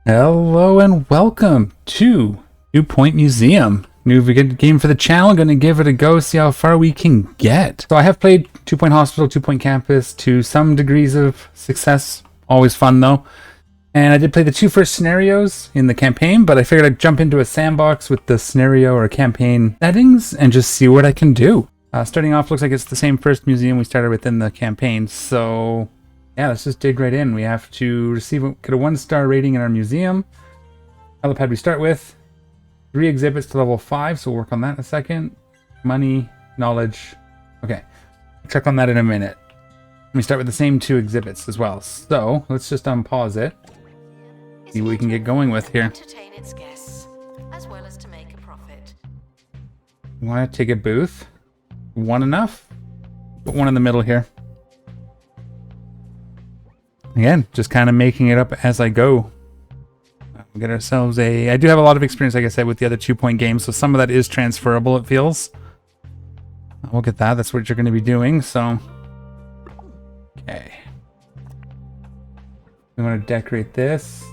Hello and welcome to 2 Point Museum. New game for the channel. Gonna give it a go, see how far we can get. So I have played 2 Point Hospital, 2 Point Campus to some degrees of success. Always fun though. And I did play the two first scenarios in the campaign, but I figured I'd jump into a sandbox with the scenario or campaign settings and just see what I can do. Starting off, looks like it's the same first museum we started with in the campaign, so yeah, let's just dig right in. We have to get a 1-star rating in our museum. Helipad we start with. 3 exhibits to level 5, so we'll work on that in a second. Money, knowledge. Okay, check on that in a minute. We start with the same 2 exhibits as well. So let's just unpause it. See what we can get going with here. Entertain its guests, as well as to make a profit. We want to take a booth. One enough? Put one in the middle here. Again, just kind of making it up as I go. We'll get ourselves a... I do have a lot of experience, like I said, with the other 2 Point games, so some of that is transferable, it feels. We'll get that. That's what you're going to be doing, so... Okay. We want to decorate this.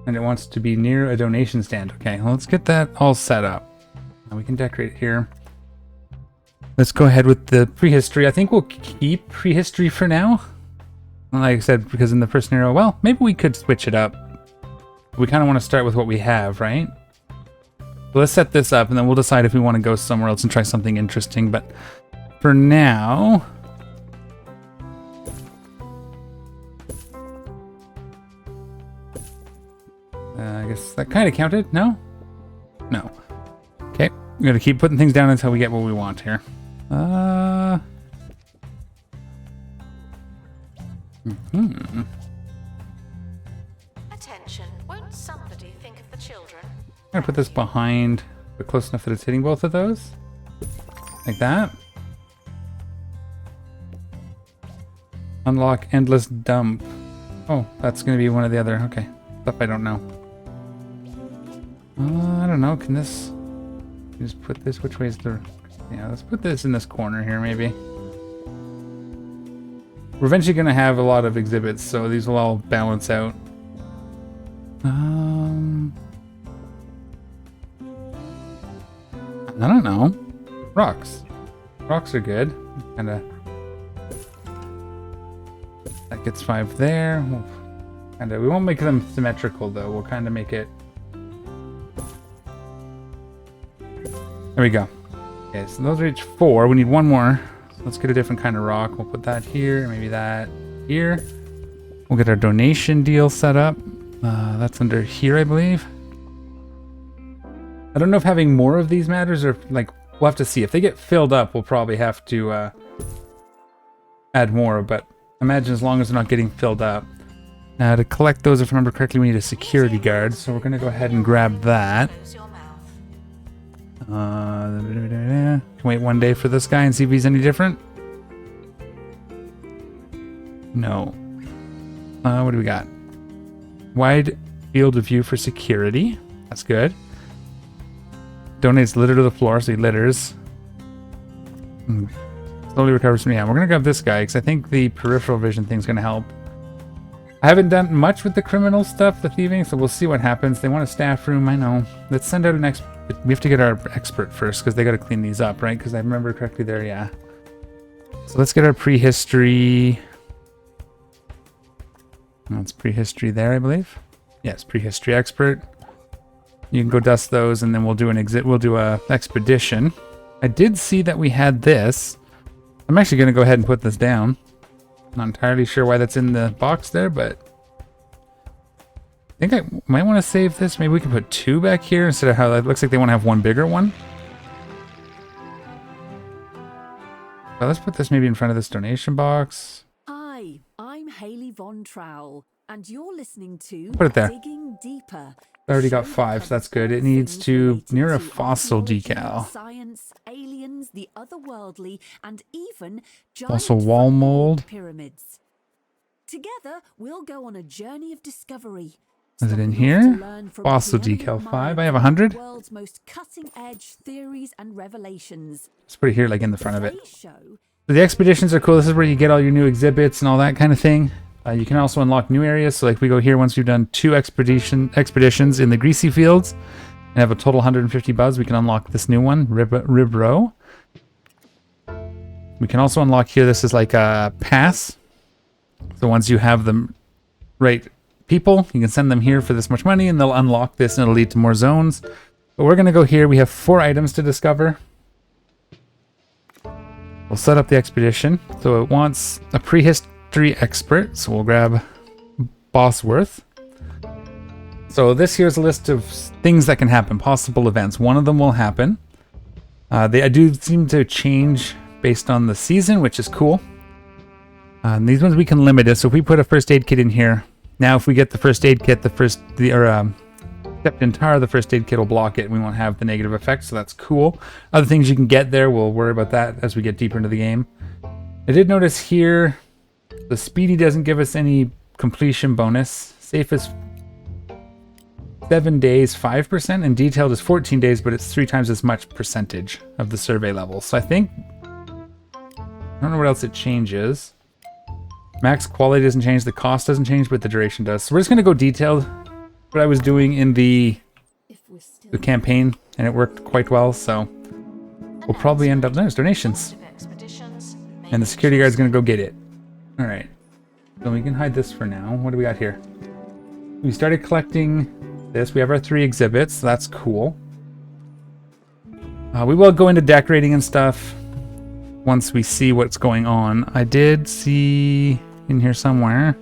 And it wants to be near a donation stand. Okay, well, let's get that all set up. Now we can decorate here. Let's go ahead with the prehistory. I think we'll keep prehistory for now. Like I said, because in the first scenario, well, maybe we could switch it up. We kind of want to start with what we have, right? So let's set this up, and then we'll decide if we want to go somewhere else and try something interesting. But for now... I guess that kind of counted. No? No. Okay, we're going to keep putting things down until we get what we want here. Attention, won't somebody think of the children? I'm going to put this behind, but close enough that it's hitting both of those. Like that. Unlock endless dump. Oh, that's going to be one of the other. Okay. Stuff I don't know. I don't know. Can this... just put this... Which way is the... Yeah, let's put this in this corner here, maybe. We're eventually going to have a lot of exhibits, so these will all balance out. I don't know. Rocks. Rocks are good. Kind of... That gets 5 there. We won't make them symmetrical, though. We'll kind of make it... There we go. Okay, so those are each 4. We need 1 more. So let's get a different kind of rock. We'll put that here, maybe that here. We'll get our donation deal set up. That's under here, I believe. I don't know if having more of these matters, or like, we'll have to see. If they get filled up, we'll probably have to add more, but imagine as long as they're not getting filled up. Now, to collect those, if I remember correctly, we need a security guard, so we're going to go ahead and grab that. Can wait 1 day for this guy and see if he's any different? No. What do we got? Wide field of view for security. That's good. Donates litter to the floor, so he litters. Slowly recovers from... Yeah, we're going to grab this guy, because I think the peripheral vision thing's going to help. I haven't done much with the criminal stuff, the thieving, so we'll see what happens. They want a staff room, I know. Let's send out an expert. We have to get our expert first, because they got to clean these up, right? Because I remember correctly there, yeah. So let's get our prehistory. That's prehistory there, I believe. Yes, prehistory expert. You can go dust those, and then we'll do an exit. We'll do a expedition. I did see that we had this. I'm actually going to go ahead and put this down. Not entirely sure why that's in the box there, but I think I might want to save this. Maybe we can put 2 back here instead of how it looks like they want to have 1 bigger one. But let's put this maybe in front of this donation box. Hi, I'm Hayley Von Trowell, and you're listening to Put it there. Digging Deeper. I already got 5, so that's good. It needs to near a fossil decal. Science, aliens, the otherworldly, and even Fossil wall mold. pyramids. Together, we'll go on a journey of discovery. Is it in here? Fossil decal 5. I have 100. World's most cutting-edge theories and revelations. Let's put it here, like in the front of it. Today's show So the expeditions are cool. This is where you get all your new exhibits and all that kind of thing. You can also unlock new areas. So like we go here once we've done 2 expeditions in the greasy fields and have a total 150 buzz, we can unlock this new one, Rib Row. We can also unlock here, this is like a pass. So once you have the right people, you can send them here for this much money and they'll unlock this and it'll lead to more zones. But we're going to go here. We have 4 items to discover. We'll set up the expedition. So it wants a prehistory expert. So we'll grab Bosworth. So this here's a list of things that can happen, possible events. One of them will happen. They do seem to change based on the season, which is cool. And these ones we can limit it. So if we put a first aid kit in here, now if we get the first aid kit, Stepped in tar, the first aid kit will block it and we won't have the negative effect, so that's cool. Other things you can get there, we'll worry about that as we get deeper into the game. I did notice here, the speedy doesn't give us any completion bonus. Safe is 7 days, 5%, and detailed is 14 days, but it's 3 times as much percentage of the survey level. So I think, I don't know what else it changes. Max quality doesn't change, the cost doesn't change, but the duration does. So we're just gonna go detailed. What I was doing in the campaign, and it worked quite well, so we'll probably end up, there's donations. And the security guard's gonna go get it. Alright. So we can hide this for now. What do we got here? We started collecting this. We have our 3 exhibits, so that's cool. We will go into decorating and stuff once we see what's going on. I did see in here somewhere.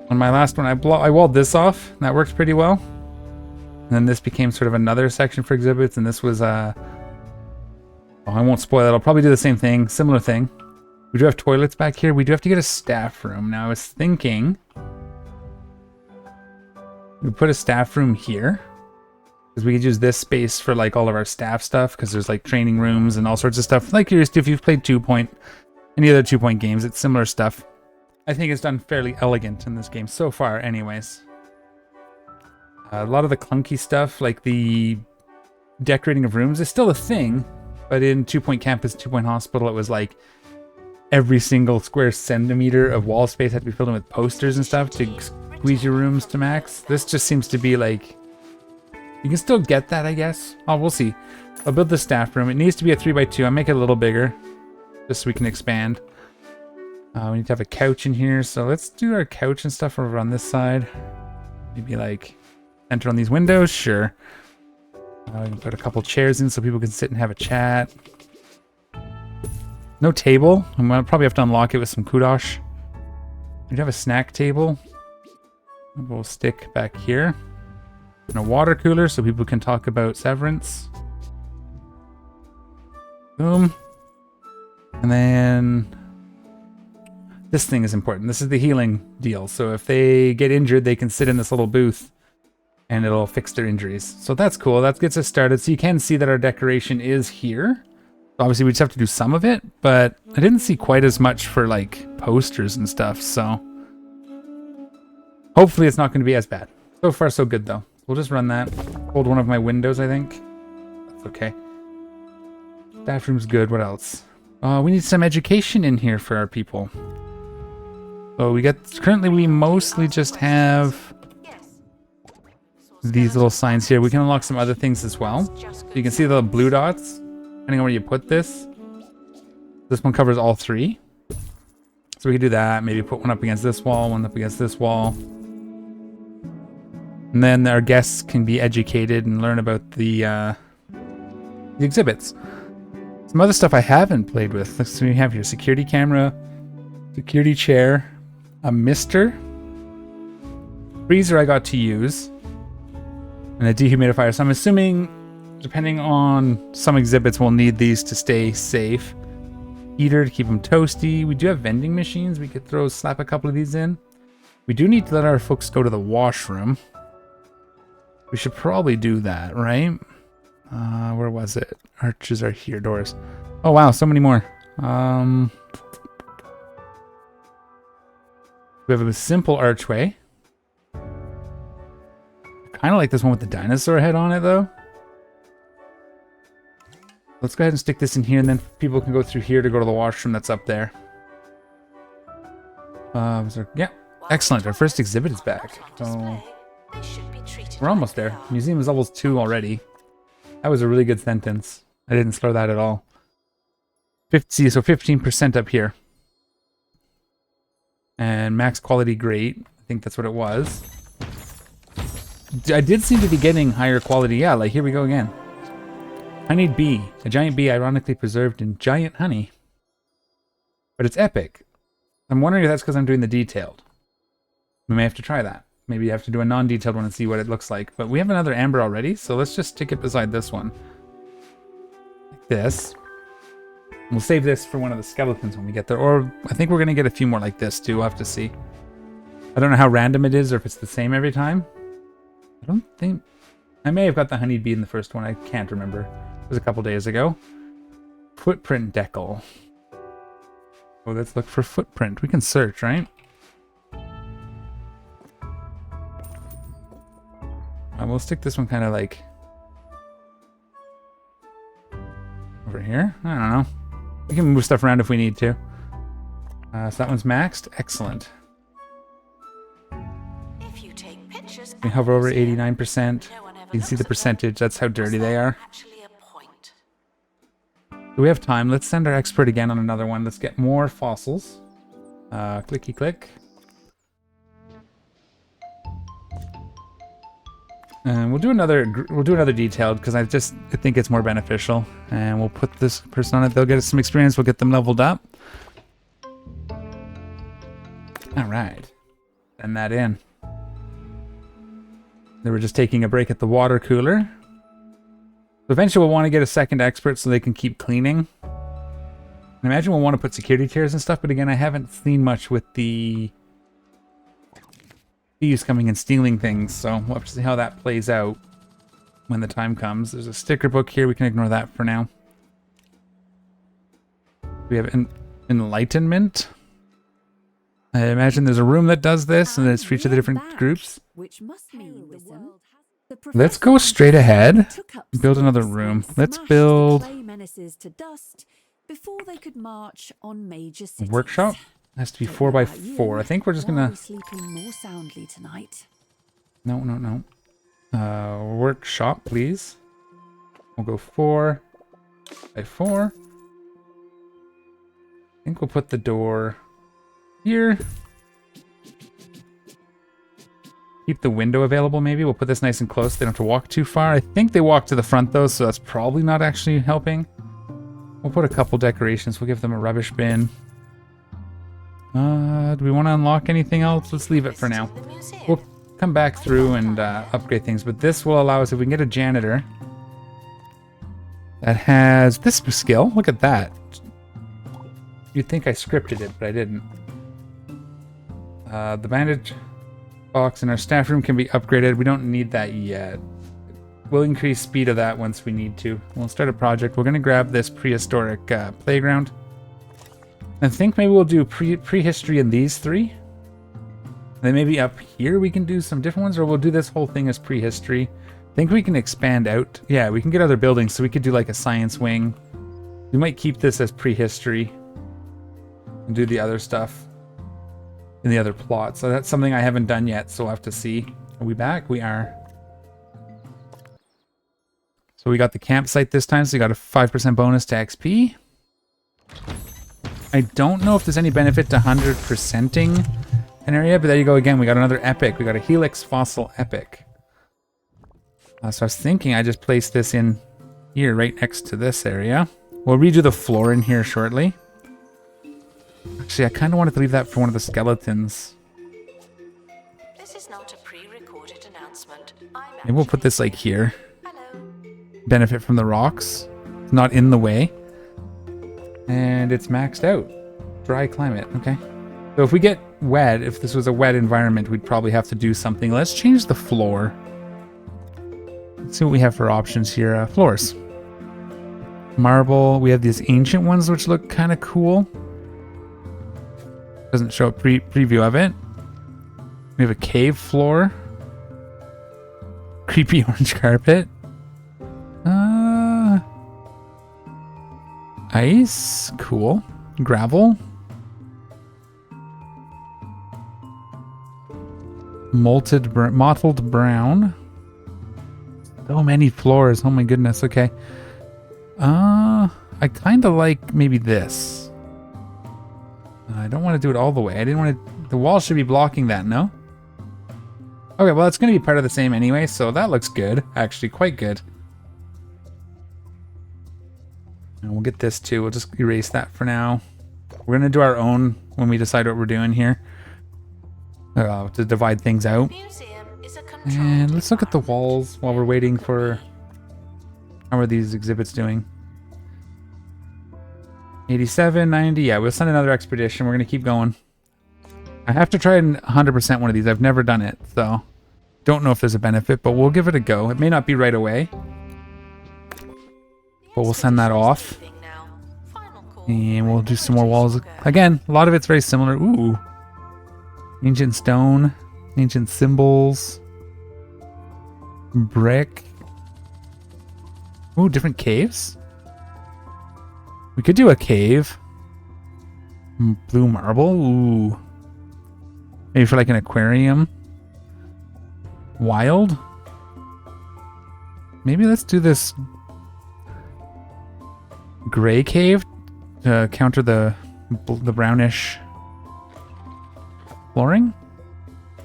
On my last one, I walled this off. That works pretty well. And then this became sort of another section for exhibits, and this was, oh, I won't spoil it. I'll probably do the same thing, similar thing. We do have toilets back here. We do have to get a staff room. Now, I was thinking we put a staff room here, because we could use this space for, like, all of our staff stuff, because there's, like, training rooms and all sorts of stuff. Like you're used to if you've played 2 Point, any other 2 Point games, it's similar stuff. I think it's done fairly elegant in this game so far anyways. A lot of the clunky stuff, like the decorating of rooms, is still a thing, but in 2 Point Campus, 2 Point Hospital, it was like every single square centimeter of wall space had to be filled in with posters and stuff to squeeze your rooms to max. This just seems to be like, you can still get that, I guess. Oh, we'll see. I'll build the staff room. It needs to be a 3x2. I'll make it a little bigger, just so we can expand. We need to have a couch in here, so let's do our couch and stuff over on this side. Maybe like enter on these windows, sure. We can put a couple chairs in so people can sit and have a chat. No table. I'm gonna probably have to unlock it with some kudosh. We do have a snack table. We'll stick back here. And a water cooler so people can talk about Severance. Boom. And then this thing is important. This is the healing deal. So if they get injured, they can sit in this little booth and it'll fix their injuries. So that's cool. That gets us started. So you can see that our decoration is here. Obviously, we just have to do some of it, but I didn't see quite as much for like posters and stuff. So hopefully it's not going to be as bad. So far, so good though. We'll just run that. Hold one of my windows, I think. That's okay. Staff room's good. What else? We need some education in here for our people. So currently we mostly just have these little signs here. We can unlock some other things as well. So you can see the blue dots, depending on where you put this. This one covers all 3. So we could do that, maybe put one up against this wall, one up against this wall. And then our guests can be educated and learn about the exhibits. Some other stuff I haven't played with. Let's see what we have here. Security camera, security chair, a mister, freezer I got to use, and a dehumidifier. So I'm assuming, depending on some exhibits, we'll need these to stay safe. Heater to keep them toasty. We do have vending machines. We could slap a couple of these in. We do need to let our folks go to the washroom. We should probably do that, right? Where was it? Arches are here. Doors. Oh wow, so many more. We have a simple archway. Kind of like this one with the dinosaur head on it, though. Let's go ahead and stick this in here, and then people can go through here to go to the washroom that's up there. Yeah, excellent. Our first exhibit is back. So we're almost there. Museum is levels 2 already. That was a really good sentence. I didn't slur that at all. 50, so 15% up here. And max quality great. I think that's what it was. I did seem to be getting higher quality. Yeah, like here we go again. Honeyed bee. A giant bee ironically preserved in giant honey. But it's epic. I'm wondering if that's because I'm doing the detailed. We may have to try that. Maybe you have to do a non-detailed one and see what it looks like. But we have another amber already, so let's just stick it beside this one. Like this. We'll save this for one of the skeletons when we get there. Or I think we're going to get a few more like this too. We'll have to see. I don't know how random it is or if it's the same every time. I don't think... I may have got the honeybee in the first one. I can't remember. It was a couple days ago. Footprint decal. Oh, let's look for footprint. We can search, right? We'll stick this one kind of like... over here? I don't know. We can move stuff around if we need to. So that one's maxed. Excellent. If you take pictures, We hover over 89%. You can see the percentage. That's how dirty they are. actually a point. Do we have time? Let's send our expert again on another one. Let's get more fossils. Clicky click. And we'll do another detailed because I think it's more beneficial. And we'll put this person on it. They'll get us some experience. We'll get them leveled up. All right. Send that in. They were just taking a break at the water cooler. So eventually we'll want to get a second expert so they can keep cleaning. I imagine we'll want to put security tiers and stuff, but again, I haven't seen much with the thieves coming and stealing things, so we'll have to see how that plays out when the time comes. There's a sticker book here. We can ignore that for now. We have enlightenment. I imagine there's a room that does this, and it's for each of the different groups. Which must mean the Let's go straight ahead. Build another room. Let's build menaces to dust before they could march on major cities. workshop. Has to be 4x4. I think we're just gonna sleeping more soundly tonight. no. Workshop, please. We'll go 4x4. I think we'll put the door here. Keep the window available, maybe. We'll put this nice and close. They don't have to walk too far. I think they walk to the front, though, so that's probably not actually helping. We'll put a couple decorations. We'll give them a rubbish bin. Do we want to unlock anything else? Let's leave it for now. We'll come back through and upgrade things, but this will allow us, if we can get a janitor that has this skill. Look at that. You'd think I scripted it, but I didn't. The bandage box in our staff room can be upgraded. We don't need that yet. We'll increase speed of that once we need to. We'll start a project. We're going to grab this prehistoric playground. I think maybe we'll do prehistory in these three. And then maybe up here we can do some different ones, or we'll do this whole thing as prehistory. I think we can expand out. Yeah, we can get other buildings, so we could do like a science wing. We might keep this as prehistory and do the other stuff in the other plot. So that's something I haven't done yet, so we'll have to see. Are we back? We are. So we got the campsite this time, so we got a 5% bonus to XP. I don't know if there's any benefit to 100%ing an area, but there you go again. We got another epic. We got a Helix Fossil Epic. So I was thinking I just placed this in here right next to this area. We'll redo the floor in here shortly. Actually, I kind of wanted to leave that for one of the skeletons. This is not a pre-recorded announcement. Maybe we'll put this like here. Hello. Benefit from the rocks. It's not in the way. And it's maxed out. Dry climate. Okay. So if we get wet, if this was a wet environment, we'd probably have to do something. Let's change the floor. Let's see what we have for options here. Floors. Marble. We have these ancient ones, which look kind of cool. Doesn't show a preview of it. We have a cave floor. Creepy orange carpet. Ice. Cool. Gravel. Mottled brown. So many floors. Oh my goodness. Okay. I kind of like maybe this. I don't want to do it all the way. I didn't want to... The wall should be blocking that, no? Okay, well, it's going to be part of the same anyway, so that looks good. Actually, quite good. And we'll get this too. We'll just erase that for now. We're going to do our own when we decide what we're doing here. To divide things out. And let's look at the walls while we're waiting for... How are these exhibits doing? 87, 90. Yeah, we'll send another expedition. We're going to keep going. I have to try and 100% one of these. I've never done it, so don't know if there's a benefit, but we'll give it a go. It may not be right away, but we'll send that off. And we'll do some more walls. Again, a lot of it's very similar. Ooh. Ancient stone. Ancient symbols. Brick. Ooh, different caves. We could do a cave. Blue marble. Ooh. Maybe for like an aquarium. Wild. Maybe let's do this gray cave to counter the brownish flooring.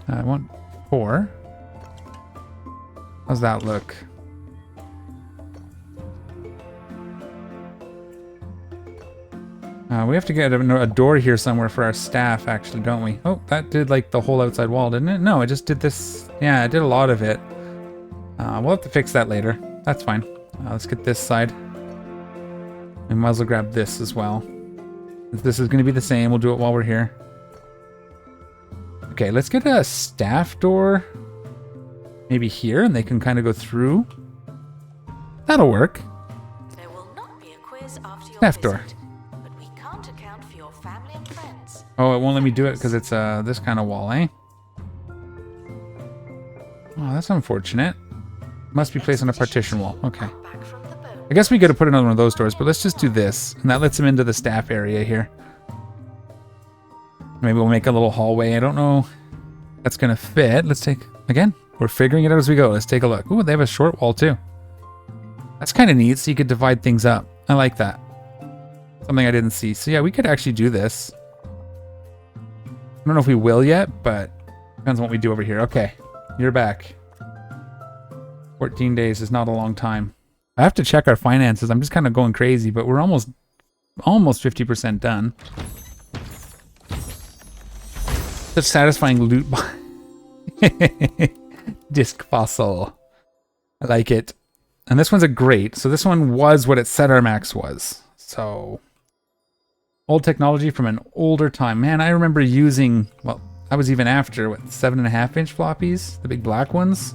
I want 4. How's that look? We have to get a door here somewhere for our staff, actually, don't we? Oh, that did like the whole outside wall, didn't it? No, it just did this. Yeah, it did a lot of it. We'll have to fix that later. That's fine. Let's get this side. We might as well grab this as well. If this is going to be the same, we'll do it while we're here. Okay, let's get a staff door. Maybe here, and they can kind of go through. That'll work. There will not be a quiz after your Staff visit, door. but we can't account for your family and friends. Oh, it won't let me do it because it's this kind of wall, eh? Oh, that's unfortunate. Must be placed on a partition wall. Okay. Back from the boat. I guess we gotta put another one of those doors, but let's just do this. And that lets him into the staff area here. Maybe we'll make a little hallway. I don't know if that's gonna fit. Let's take... Again, we're figuring it out as we go. Let's take a look. Ooh, they have a short wall too. That's kind of neat, so you could divide things up. I like that. Something I didn't see. So yeah, we could actually do this. I don't know if we will yet, but depends on what we do over here. Okay, you're back. 14 days is not a long time. I have to check our finances. I'm just kind of going crazy, but we're almost 50% done. Such satisfying loot. Disc fossil. I like it. And this one's a great. So this one was what it said our max was. So old technology from an older time. Man, I remember using, well, that was even after, what, 7.5-inch floppies? The big black ones?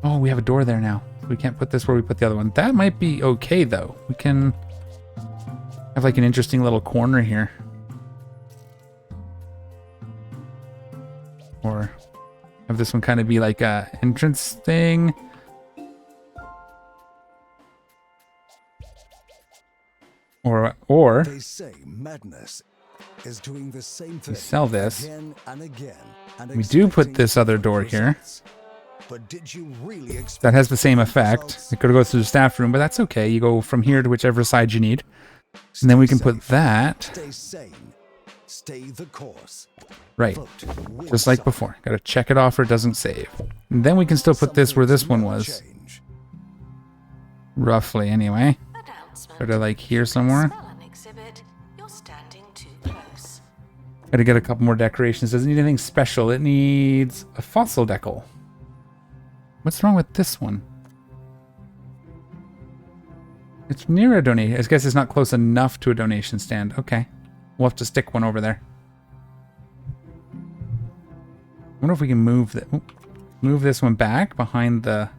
Oh, we have a door there now. We can't put this where we put the other one. That might be okay, though. We can have like an interesting little corner here. Or have this one kind of be like a entrance thing. Or they say madness is doing the same thing. we sell this. Again and again, and We do put expecting this other different door here. results. But did you really expect That has the same different effect. results? It could go through the staff room, but that's okay. You go from here to whichever side you need. And then we can put that Stay sane. Stay the course. right, Vote with just like some. before. Got to check it off or it doesn't save. And then we can still put this Some where this things one never was. change. Roughly, anyway. Announcement. Sort of like here somewhere. Smell an exhibit. You're standing too close. Got to get a couple more decorations. Doesn't need anything special. It needs a fossil decal. What's wrong with this one? It's near a donation. I guess it's not close enough to a donation stand. Okay. We'll have to stick one over there. I wonder if we can move this one back behind the...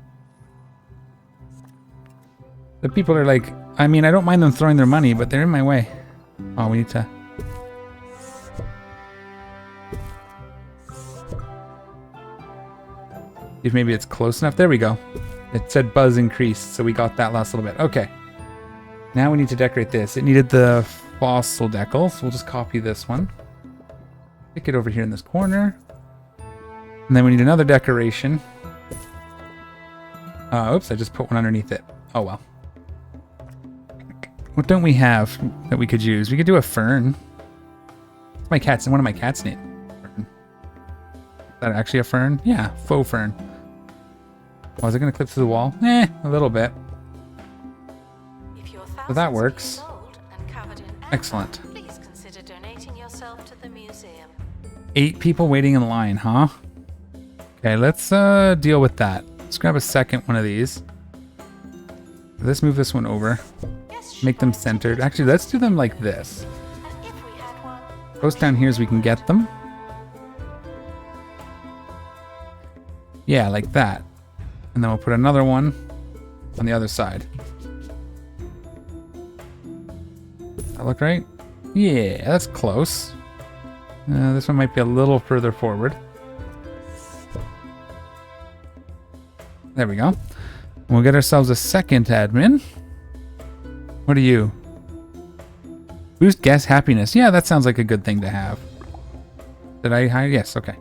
The people are like... I mean, I don't mind them throwing their money, but they're in my way. Oh, we need to... If maybe it's close enough. There we go. It said buzz increased, so we got that last little bit. Okay. Now we need to decorate this. It needed the fossil decal, so we'll just copy this one. Stick it over here in this corner. And then we need another decoration. Oops, I just put one underneath it. Oh well. What don't we have that we could use? We could do a fern. My cat's one of my cats' name. Fern. Is that actually a fern? Yeah, faux fern. Oh, is it gonna clip through the wall? A little bit. If you're So that thousands of works. years old and covered in amber, Excellent. please consider donating yourself to the museum. 8 people waiting in line, huh? Okay, let's deal with that. Let's grab a second one of these. Let's move this one over. Yes, Make them Sheba, centered. Actually, let's do them like this. and if we had one, Post down here so we can get them. Yeah, like that. And then we'll put another one on the other side. That look right? Yeah, that's close. This one might be a little further forward. There we go. We'll get ourselves a second admin. What are you? Boost guest happiness. Yeah, that sounds like a good thing to have. Did I hire? Yes, okay.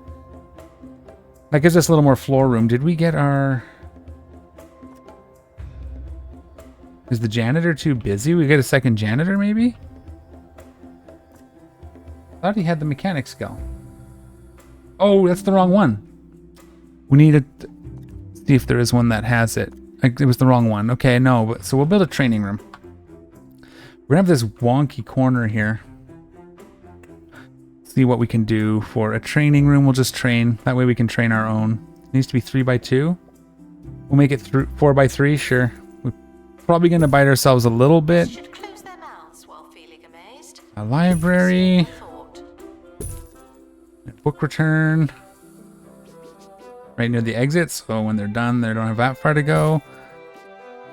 That gives us a little more floor room. Did we get our... Is the janitor too busy? We get a second janitor, maybe? I thought he had the mechanic skill. Oh, that's the wrong one. We need to see if there is one that has it. It was the wrong one. Okay, no. But, so we'll build a training room. We're going to have this wonky corner here. See what we can do for a training room. We'll just train. That way we can train our own. It needs to be 3x2. We'll make it 4x3, sure. We're probably going to bite ourselves a little bit. should close their mouths while feeling amazed. A library. Thought. Book return. Right near the exit, so when they're done, they don't have that far to go.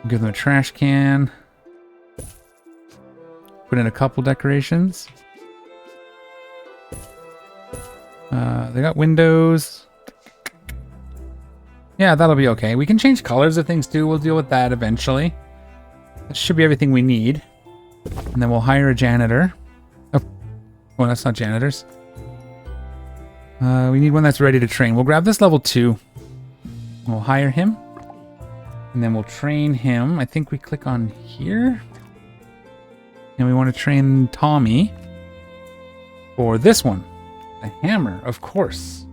Give them a trash can. Put in a couple decorations. They got windows. Yeah, that'll be okay. We can change colors of things too. We'll deal with that eventually. That should be everything we need. And then we'll hire a janitor. Oh, well, that's not janitors. We need one that's ready to train. We'll grab this level 2. We'll hire him. And then we'll train him. I think we click on here. And we want to train Tommy for this one. A hammer, of course.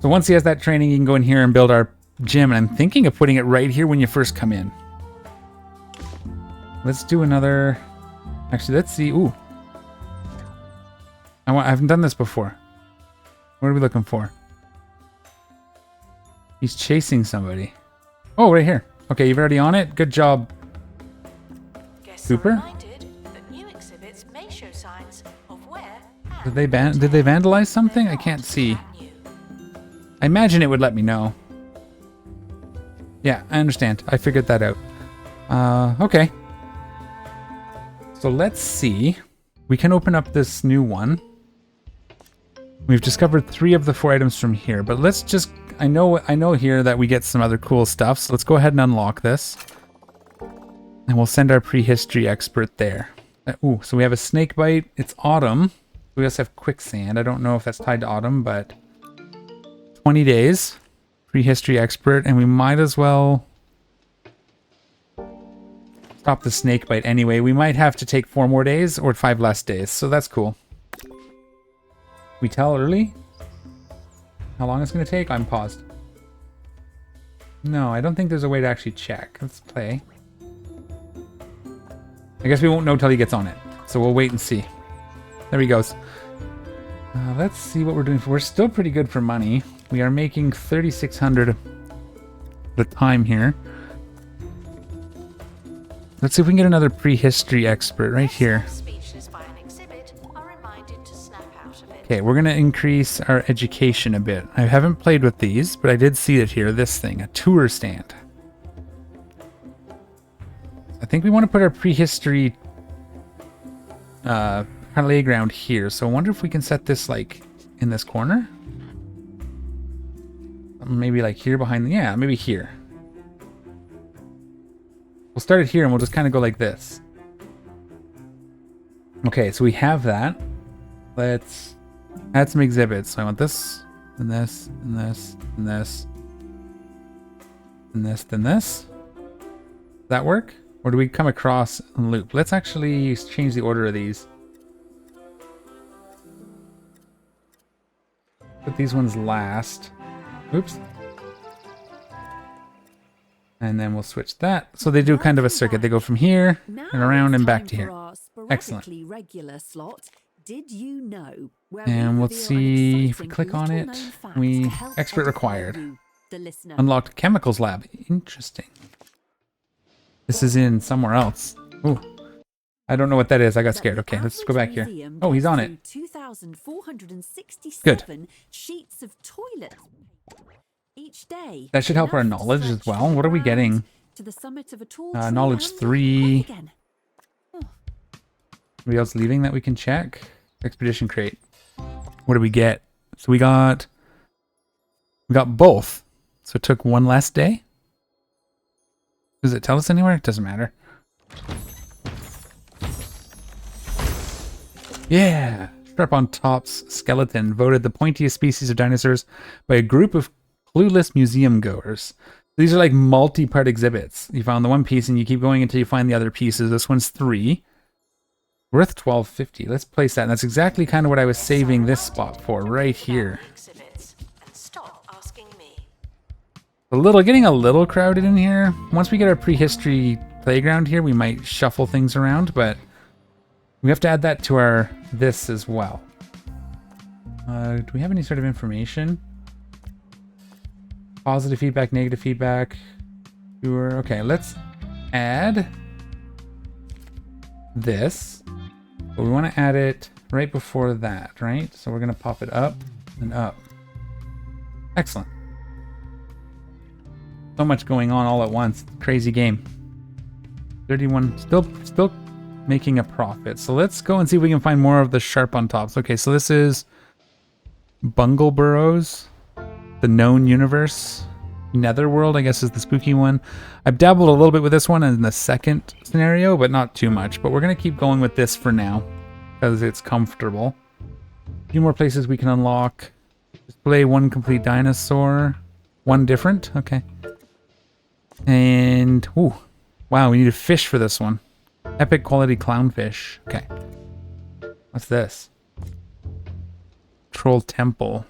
So once he has that training, you can go in here and build our gym. And I'm thinking of putting it right here when you first come in. Let's do another... Actually, let's see. Ooh. I haven't done this before. What are we looking for? He's chasing somebody. Oh, right here. Okay, you've already on it. Good job. Guests Cooper? are reminded that new exhibits may show signs of wear and Did they vandalize something? I can't see. brand new. I imagine it would let me know. Yeah, I understand. I figured that out. Okay. So let's see. We can open up this new one. We've discovered 3 of the 4 items from here, but let's just... I know here that we get some other cool stuff, so let's go ahead and unlock this. And we'll send our prehistory expert there. Ooh, so we have a snake bite. It's autumn. We also have quicksand. I don't know if that's tied to autumn, but 20 days. Prehistory expert, and we might as well stop the snake bite anyway. We might have to take 4 more days or 5 less days, so that's cool. We tell early? How long it's going to take? I'm paused. No, I don't think there's a way to actually check. Let's play. I guess we won't know till he gets on it. So we'll wait and see. There he goes. Let's see what we're doing. We're still pretty good for money. We are making 3,600 at a time here. Let's see if we can get another prehistory expert right here. Speechless by an exhibit are reminded to snap out of it. Okay, we're going to increase our education a bit. I haven't played with these, but I did see it here. This thing, a tour stand. I think we want to put our prehistory playground here. So I wonder if we can set this like in this corner. Maybe like here behind. Yeah, maybe here. We'll start it here and we'll just kind of go like this. Okay, so we have that. Let's add some exhibits. So I want this and this, and this, and this, and this, then this. Does that work? Or do we come across and loop? Let's actually change the order of these. Put these ones last. Oops. And then we'll switch that. So they do kind of a circuit. They go from here and around and back to here. Excellent. Regular slot. Did you know? And we'll see if we click on it. We expert required. Unlocked chemicals lab. Interesting. This is in somewhere else. Ooh. I don't know what that is. I got scared. Okay, let's go back here. Oh, he's on it. 2,467 sheets of toilet each day. That should help our knowledge as well. What are we getting? To the summit of a tall Knowledge 3. Anybody else leaving that we can check? Expedition crate. What do we get? So we got both. So it took one less day. Does it tell us anywhere? It doesn't matter. Yeah! Sharp-on-Top's skeleton voted the pointiest species of dinosaurs by a group of clueless museum goers. These are like multi-part exhibits. You found the one piece and you keep going until you find the other pieces. This one's 3. Worth $12.50. Let's place that. And that's exactly kind of what I was saving this spot for, right here. Getting a little crowded in here. Once we get our prehistory playground here, we might shuffle things around, but we have to add that to our this as well. Do we have any sort of information? Positive feedback, negative feedback. Sure. Okay, let's add this. But we want to add it right before that, right? So we're going to pop it up and up. Excellent. So much going on all at once. Crazy game. 31. Still making a profit. So let's go and see if we can find more of the sharp on tops. Okay, so this is Bungle Burrows. The Known Universe. Netherworld, I guess, is the spooky one. I've dabbled a little bit with this one in the second scenario, but not too much. But we're going to keep going with this for now because it's comfortable. A few more places we can unlock. Display one complete dinosaur. One different? Okay. And, ooh, wow, we need a fish for this one. Epic quality clownfish. Okay. What's this? Troll Temple.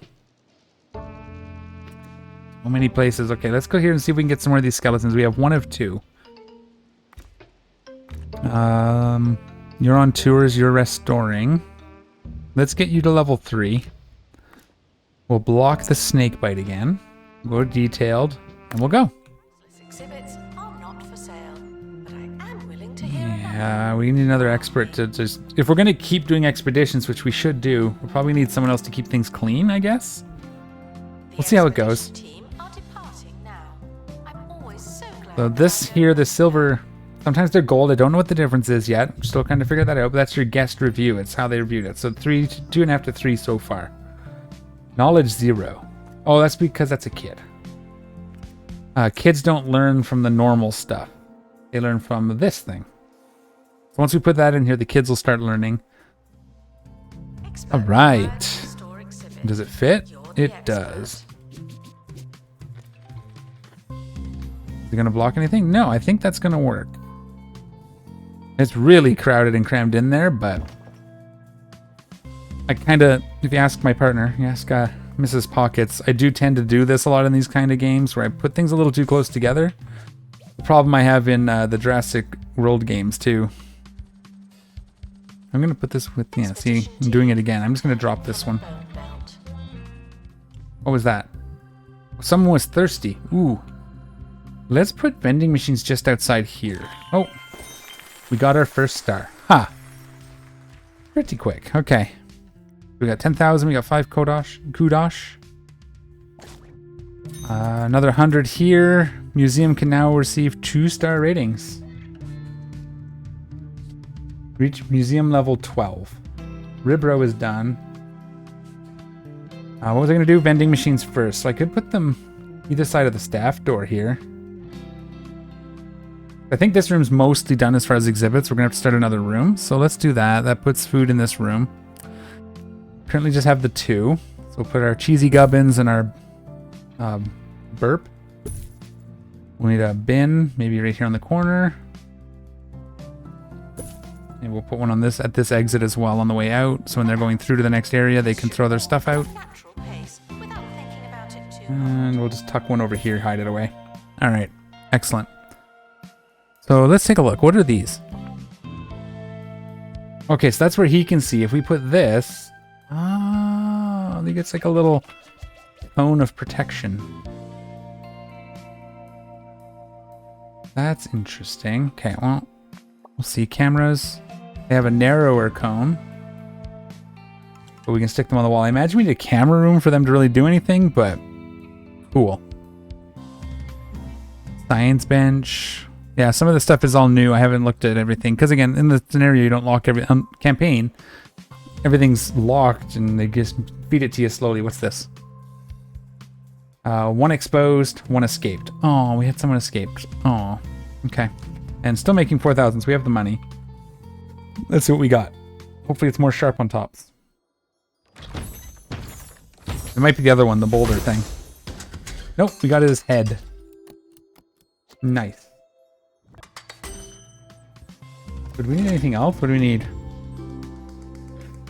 So many places. Okay, let's go here and see if we can get some more of these skeletons. We have 1 of 2. You're on tours, you're restoring. Let's get you to level 3. We'll block the snake bite again. Go detailed, and we'll go. Exhibits are not for sale, but I am willing to hear Yeah, we need another expert to just... If we're going to keep doing expeditions, which we should do, we'll probably need someone else to keep things clean, I guess. We'll see how it goes. So this here, the silver, sometimes they're gold. I don't know what the difference is yet. I'm still kind of figure that out, but that's your guest review. It's how they reviewed it. So 2.5 to 3 so far. Knowledge 0. Oh, that's because that's a kid. Kids don't learn from the normal stuff. They learn from this thing. So once we put that in here, the kids will start learning. All right. Does it fit? It does. Is it going to block anything? No, I think that's going to work. It's really crowded and crammed in there, but I kind of, if you ask my partner, you ask Mrs. Pockets, I do tend to do this a lot in these kind of games where I put things a little too close together. The problem I have in the Jurassic World games too. I'm going to put this with, yeah, see, I'm doing it again. I'm just going to drop this one. What was that? Someone was thirsty. Ooh. Let's put vending machines just outside here. Oh, we got our first star. Ha! Pretty quick. Okay. We got 10,000. We got 5 kudosh. Another 100 here. Museum can now receive 2-star ratings. Reach museum level 12. Ribro is done. What was I going to do? Vending machines first. So I could put them either side of the staff door here. I think this room's mostly done as far as exhibits. We're going to have to start another room. So let's do that. That puts food in this room. Currently just have the 2. So We'll put our cheesy gubbins and our burp. We'll need a bin, maybe right here on the corner. And we'll put one on this at this exit as well on the way out. So when they're going through to the next area, they can throw their stuff out. Natural pace, without thinking about it too And we'll just tuck one over here, hide it away. All right, excellent. So let's take a look. What are these? Okay, so that's where he can see. If we put this, I think it's like a little cone of protection. That's interesting. Okay, well, we'll see. Cameras. They have a narrower cone, but we can stick them on the wall. I imagine we need a camera room for them to really do anything, but cool. Science bench. Yeah, some of the stuff is all new. I haven't looked at everything because, again, in the scenario, you don't lock every campaign. Everything's locked, and they just feed it to you slowly. What's this? One exposed, one escaped. Oh, we had someone escaped. Oh, okay. And still making 4,000, so we have the money. Let's see what we got. Hopefully it's more sharp on tops. It might be the other one, the boulder thing. Nope, we got his head. Nice. Would we need anything else? What do we need?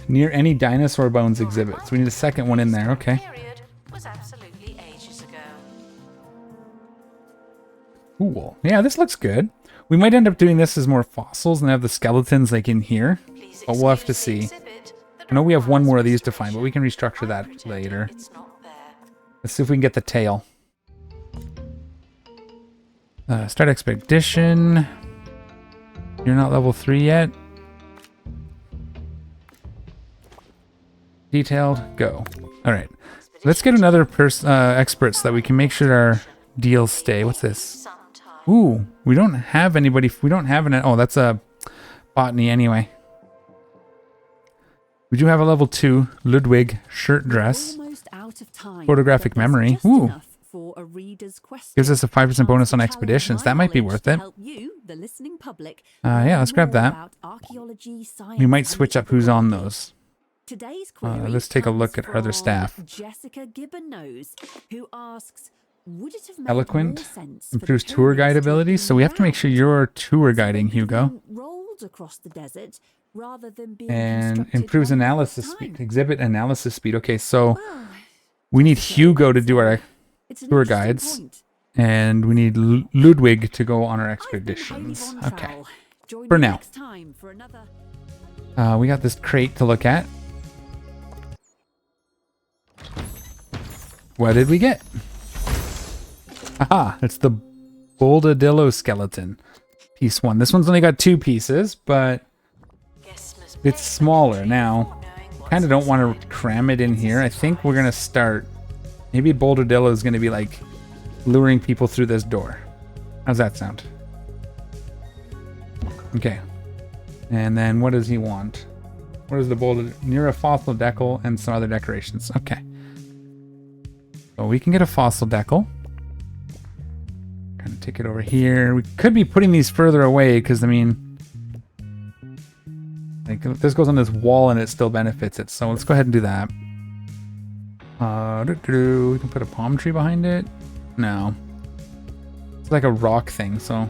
Near any dinosaur bones exhibits. We need a second one in there. Okay. period was absolutely ages ago. Cool. Yeah, this looks good. We might end up doing this as more fossils and have the skeletons like in here. Please But we'll have to excuse see. the exhibit that I know we have one more of these to requires find, but we can restructure that pretend later. It's not there. Let's see if we can get the tail. Start expedition. You're not level 3 yet. Detailed, go. All right. Let's get another expert so that we can make sure our deals stay. What's this? Sometime. Ooh, we don't have anybody. We don't have an. Oh, that's a botany anyway. We do have a level 2 Ludwig shirt dress. Almost out of time, Photographic but there's memory. just Ooh. enough for a reader's question. Gives us a 5% bonus on Chance to expeditions. challenge That might be my worth knowledge it. to help you, the listening public, Yeah, let's grab learn more that. about archaeology, We might science, switch and up who's on mythology. those. Today's query Let's take a look comes at our other from staff. Jessica Gibbon-Nose, who asks, would it have made Eloquent, more sense for the improves tour guide pyramids to have abilities. So we have to make sure you're tour guiding, been Hugo. rolled across the desert rather than being And constructed improves one at a analysis time? speed. Exhibit analysis speed. Okay, so Well, we need Hugo to do our it's an tour interesting guides. point. And we need Ludwig to go on our I've been expeditions. Haley Von Okay. Trowell. Join For me now. next time for another. We got this crate to look at. What did we get? Aha, it's the Boldadillo skeleton. Piece 1. This one's only got 2 pieces, but Guess Miss it's May smaller be now. knowing what's Kind of don't want inside. to cram it in here. I think we're going to start. Maybe Boldadillo is going to be like luring people through this door. How's that sound? Okay. And then what does he want? What is the Boulder? Near a fossil decal and some other decorations. Okay. So we can get a fossil decal. Kind of take it over here. We could be putting these further away because, I mean, like this goes on this wall and it still benefits it. So let's go ahead and do that. We can put a palm tree behind it. No. It's like a rock thing, so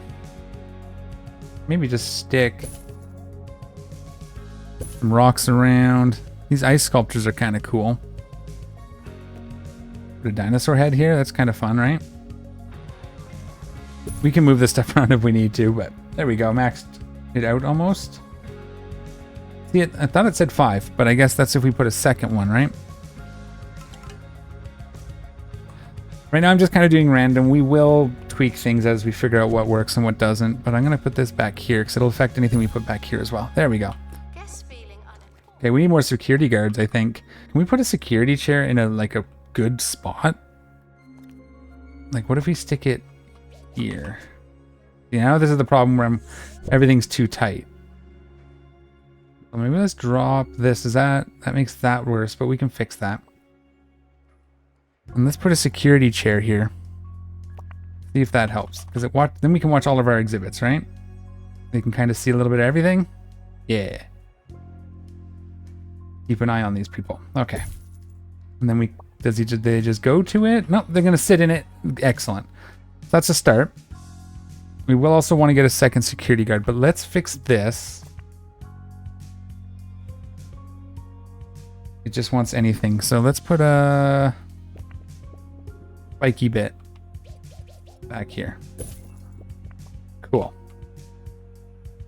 maybe just stick some rocks around. These ice sculptures are kind of cool. Put a dinosaur head here. That's kind of fun, right? We can move this stuff around if we need to, but there we go. Maxed it out almost. See, I thought it said 5, but I guess that's if we put a second one, right? Right now I'm just kind of doing random. We will tweak things as we figure out what works and what doesn't, but I'm going to put this back here because it'll affect anything we put back here as well. There we go. Guess feeling unimportant. Okay, we need more security guards, I think. Can we put a security chair in a good spot? Like, what if we stick it here? You know, this is the problem where everything's too tight. Well, maybe let's drop this. That makes that worse, but we can fix that. And let's put a security chair here. See if that helps. Because then we can watch all of our exhibits, right? They can kind of see a little bit of everything. Yeah. Keep an eye on these people. Okay. And then did they just go to it? No, they're going to sit in it. Excellent. So that's a start. We will also want to get a second security guard, but let's fix this. It just wants anything. So let's put a spiky bit back here. Cool.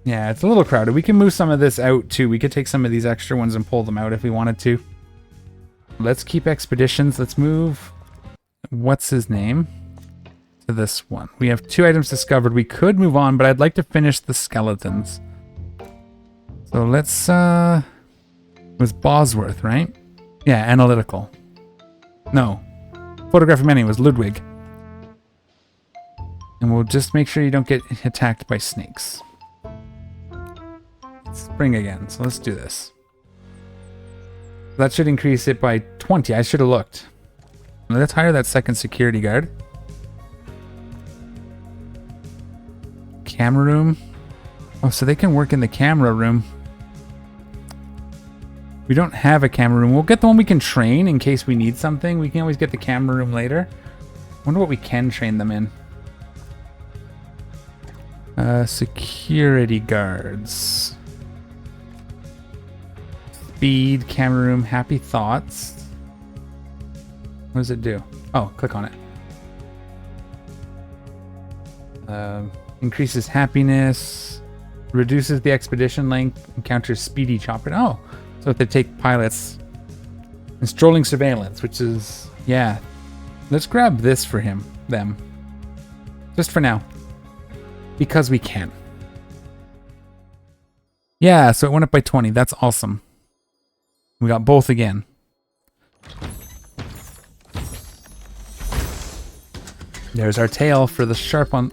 Yeah, it's a little crowded. We can move some of this out too. We could take some of these extra ones and pull them out if we wanted to. Let's keep expeditions. Let's move, what's his name, to this one. We have 2 items discovered. We could move on, but I'd like to finish the skeletons. So let's, it was Bosworth, right? Yeah, analytical. No. Photographic menu was Ludwig. And we'll just make sure you don't get attacked by snakes. Spring again, so let's do this. That should increase it by 20. I should have looked. Let's hire that second security guard. Camera room. Oh, so they can work in the camera room. We don't have a camera room. We'll get the one we can train in case we need something. We can always get the camera room later. Wonder what we can train them in. Security guards. Speed, camera room, happy thoughts. What does it do? Oh, click on it. Increases happiness. Reduces the expedition length. Encounters speedy chopper. Oh, so if they take pilots. And strolling surveillance, which is, yeah. Let's grab this for them. Just for now. Because we can. Yeah, so it went up by 20. That's awesome. We got both again. There's our tail for the sharp on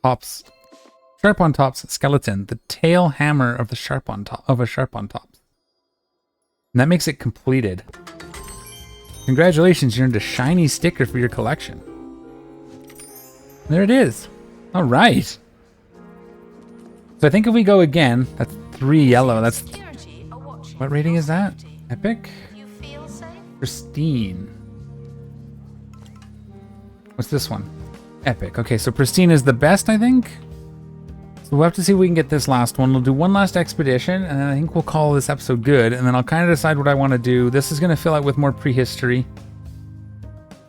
tops. Sharp on tops skeleton. The tail hammer of the sharp on top of a sharp on tops. And that makes it completed. Congratulations, you earned a shiny sticker for your collection. There it is. All right. So I think if we go again, that's 3 yellow. That's what rating is that? Epic? You feel safe? Pristine. What's this one? Epic. Okay, so pristine is the best, I think. So we'll have to see if we can get this last one. We'll do one last expedition, and then I think we'll call this episode good. And then I'll kind of decide what I want to do. This is going to fill out with more prehistory.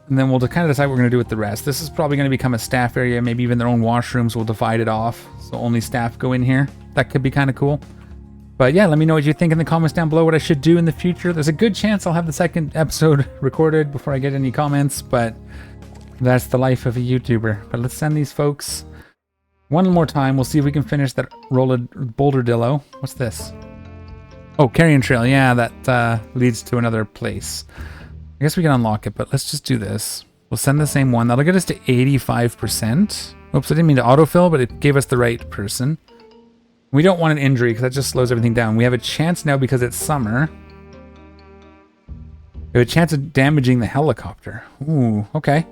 And then we'll kind of decide what we're going to do with the rest. This is probably going to become a staff area. Maybe even their own washrooms. We'll divide it off. So only staff go in here. That could be kind of cool. But yeah, let me know what you think in the comments down below, what I should do in the future. There's a good chance I'll have the second episode recorded before I get any comments, but that's the life of a YouTuber. But let's send these folks one more time. We'll see if we can finish that Boulderdillo. What's this? Oh, Carrion Trail. Yeah, that leads to another place. I guess we can unlock it, but let's just do this. We'll send the same one. That'll get us to 85%. Oops, I didn't mean to autofill, but it gave us the right person. We don't want an injury because that just slows everything down. We have a chance now because it's summer. We have a chance of damaging the helicopter. Ooh, okay.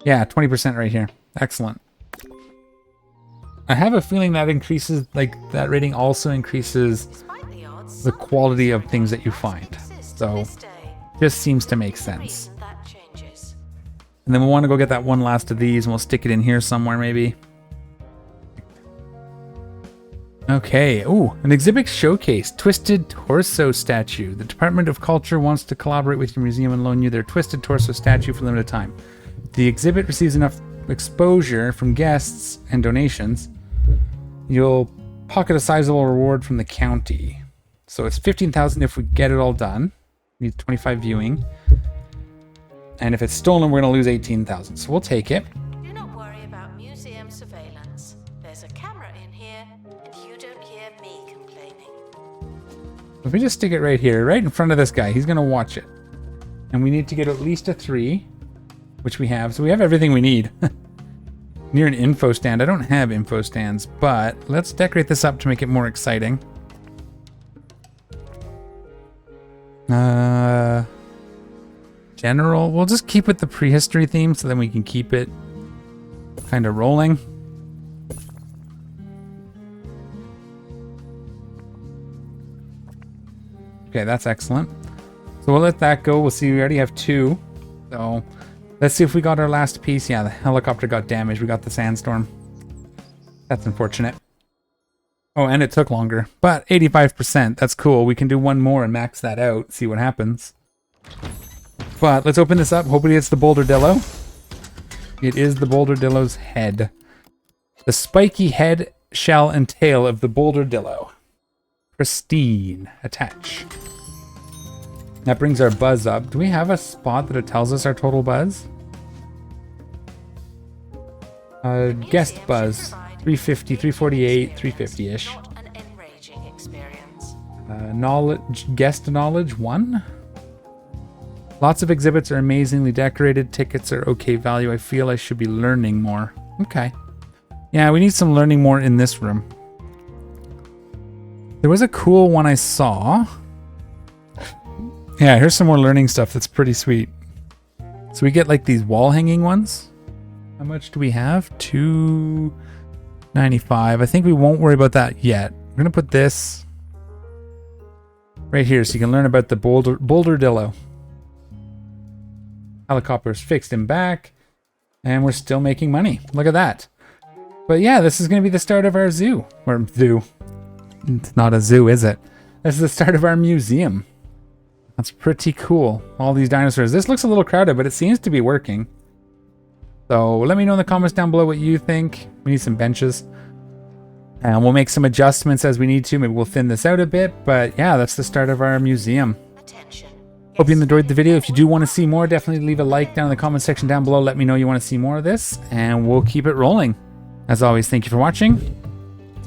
Yeah, 20% right here. Excellent. I have a feeling that increases, like, that rating also increases the quality of things that you find. So, just seems to make sense. And then we'll want to go get that one last of these and we'll stick it in here somewhere maybe. Okay, ooh, an exhibit showcase, Twisted Torso statue. The Department of Culture wants to collaborate with your museum and loan you their Twisted Torso statue for a limited time. The exhibit receives enough exposure from guests and donations. You'll pocket a sizable reward from the county. So it's 15,000 if we get it all done. Need 25 viewing. And if it's stolen, we're going to lose 18,000. So we'll take it. Do not worry about museum surveillance. There's a camera in here, and you don't hear me complaining. If we just stick it right here, right in front of this guy, he's going to watch it. And we need to get at least a 3, which we have. So we have everything we need. Near an info stand. I don't have info stands, but let's decorate this up to make it more exciting. General. We'll just keep with the prehistory theme so then we can keep it kind of rolling. Okay, that's excellent. So we'll let that go. We'll see. We already have 2. So let's see if we got our last piece. Yeah, the helicopter got damaged. We got the sandstorm. That's unfortunate. Oh, and it took longer. But 85%. That's cool. We can do one more and max that out. See what happens. But let's open this up. Hopefully it's the Boulderdillo. It is the Boulderdillo's head. The spiky head, shell, and tail of the Boulderdillo. Pristine. Attach. That brings our buzz up. Do we have a spot that it tells us our total buzz? Guest buzz. 350, 348, 350-ish. Not an enraging experience. Guest knowledge 1. Lots of exhibits are amazingly decorated. Tickets are okay value. I feel I should be learning more. Okay. Yeah, we need some learning more in this room. There was a cool one I saw. Yeah, here's some more learning stuff that's pretty sweet. So we get like these wall hanging ones. How much do we have? 295. I think we won't worry about that yet. We're going to put this right here so you can learn about the Boulderdillo. Helicopter's fixed and back. And we're still making money. Look at that. But yeah, this is going to be the start of our zoo. Or zoo. It's not a zoo, is it? This is the start of our museum. That's pretty cool. All these dinosaurs. This looks a little crowded, but it seems to be working. So let me know in the comments down below what you think. We need some benches. And we'll make some adjustments as we need to. Maybe we'll thin this out a bit. But yeah, that's the start of our museum. Attention. Hope you enjoyed the video. If you do want to see more, definitely leave a like down in the comment section down below. Let me know you want to see more of this. And we'll keep it rolling. As always, thank you for watching.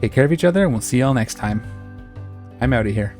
Take care of each other, and we'll see y'all next time. I'm out of here.